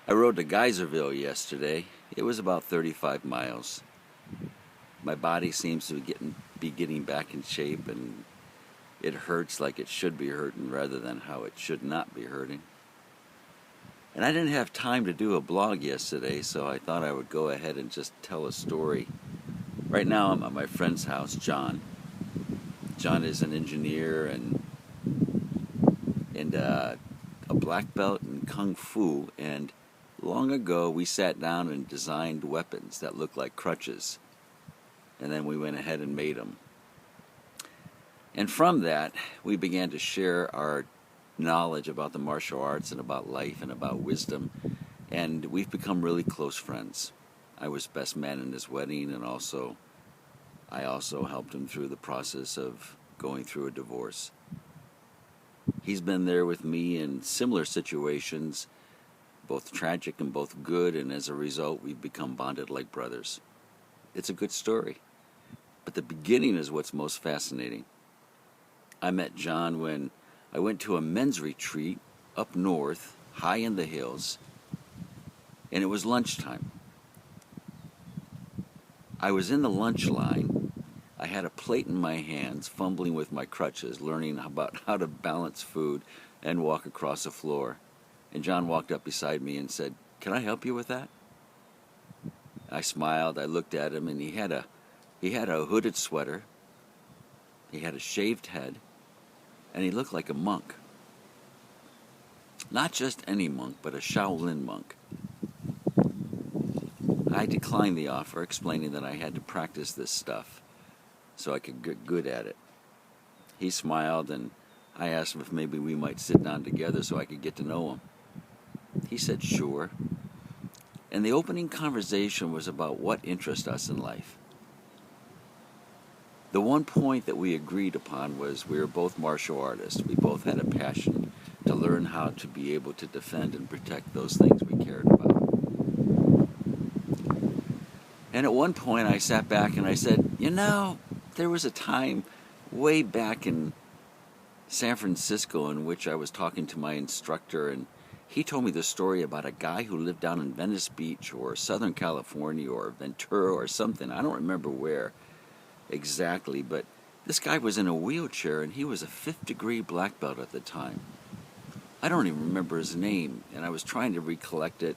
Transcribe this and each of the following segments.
I rode to Geyserville yesterday. It was about 35 miles. My body seems to be getting back in shape, and it hurts like it should be hurting rather than how it should not be hurting. And I didn't have time to do a blog yesterday, so I thought I would go ahead and just tell a story. Right now I'm at my friend's house, John. John is an engineer and a black belt in Kung Fu, and long ago we sat down and designed weapons that looked like crutches, and then we went ahead and made them. And from that, we began to share our knowledge about the martial arts and about life and about wisdom, and we've become really close friends. I was best man in his wedding, and I also helped him through the process of going through a divorce. He's been there with me in similar situations, both tragic and both good, and as a result, we've become bonded like brothers. It's a good story, but the beginning is what's most fascinating. I met John when I went to a men's retreat up north, high in the hills, and it was lunchtime. I was in the lunch line. I had a plate in my hands, fumbling with my crutches, learning about how to balance food and walk across the floor. And John walked up beside me and said, "Can I help you with that?" I smiled. I looked at him, and he had a hooded sweater. He had a shaved head, and he looked like a monk. Not just any monk, but a Shaolin monk. I declined the offer, explaining that I had to practice this stuff so I could get good at it. He smiled, and I asked him if maybe we might sit down together so I could get to know him. He said sure. And the opening conversation was about what interests us in life. The one point that we agreed upon was we were both martial artists. We both had a passion to learn how to be able to defend and protect those things we cared about. And at one point I sat back and I said, there was a time way back in San Francisco in which I was talking to my instructor, and he told me the story about a guy who lived down in Venice Beach or Southern California or Ventura or something. I don't remember where exactly, but this guy was in a wheelchair, and he was a 5th degree black belt at the time. I don't even remember his name, and I was trying to recollect it.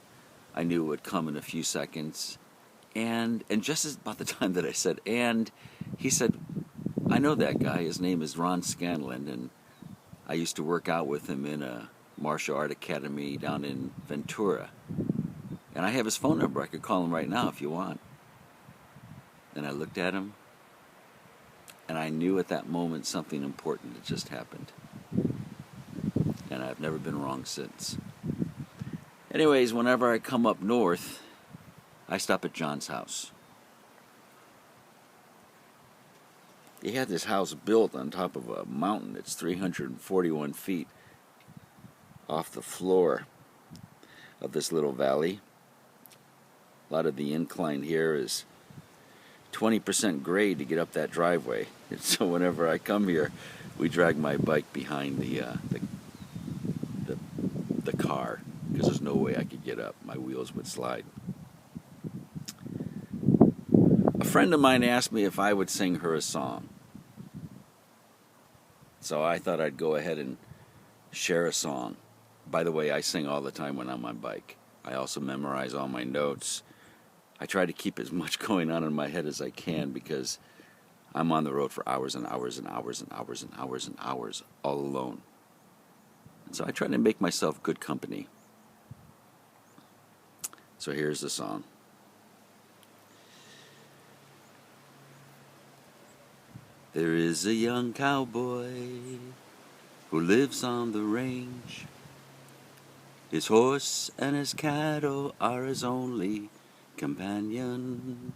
I knew it would come in a few seconds. And just about the time that I said, and he said, "I know that guy. His name is Ron Scanlon, and I used to work out with him in a martial art academy down in Ventura. And I have his phone number. I could call him right now if you want." And I looked at him, and I knew at that moment something important had just happened. And I've never been wrong since. Anyways, whenever I come up north, I stop at John's house. He had this house built on top of a mountain. It's 341 feet off the floor of this little valley. A lot of the incline here is 20% grade to get up that driveway. And so whenever I come here, we drag my bike behind the car, because there's no way I could get up. My wheels would slide. A friend of mine asked me if I would sing her a song. So I thought I'd go ahead and share a song. By the way, I sing all the time when I'm on bike. I also memorize all my notes. I try to keep as much going on in my head as I can, because I'm on the road for hours and hours and hours and hours and hours and hours all alone. And so I try to make myself good company. So here's the song. There is a young cowboy who lives on the range. His horse and his cattle are his only companion.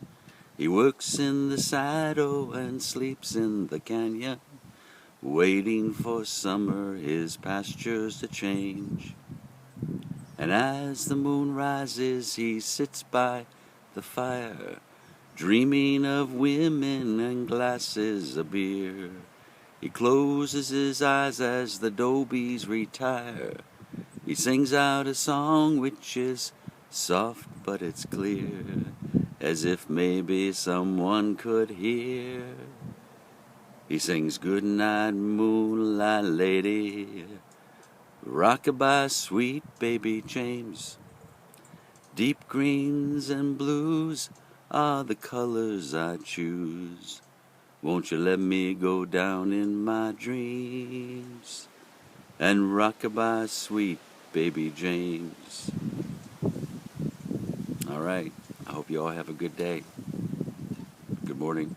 He works in the saddle and sleeps in the canyon, waiting for summer his pastures to change. And as the moon rises, he sits by the fire, dreaming of women and glasses of beer. He closes his eyes as the dobies retire. He sings out a song which is soft but it's clear, as if maybe someone could hear. He sings good night moonlight lady, rockabye sweet baby James. Deep greens and blues are the colors I choose. Won't you let me go down in my dreams and rockabye sweet baby James. All right, I hope you all have a good day. Good morning.